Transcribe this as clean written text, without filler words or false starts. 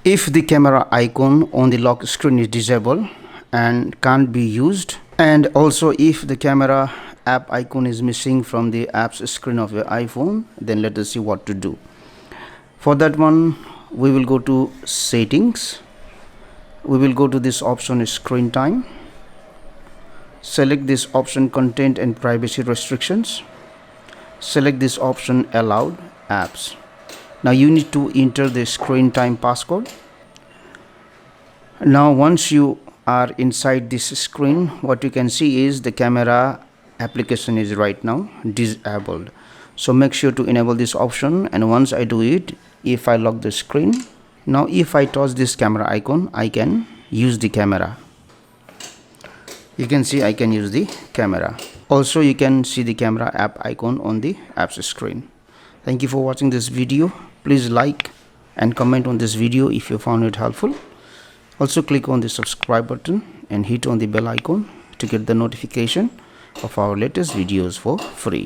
If the camera icon on the lock screen is disabled and can't be used, and also if the camera app icon is missing from the apps screen of your iPhone, then let us see what to do. For that one, we will go to settings. We will go to this option screen time. Select this option content and privacy restrictions. Select this option allowed apps. Now you need to enter the screen time passcode. Now once you are inside this screen, what you can see is the camera application is right now disabled. So make sure to enable this option, and once I do it, if I lock the screen, now if I touch this camera icon, I can use the camera. You can see I can use the camera. Also you can see the camera app icon on the apps screen. Thank you for watching this video. Please like and comment on this video if you found it helpful. Also click on the subscribe button and hit on the bell icon to get the notification of our latest videos for free.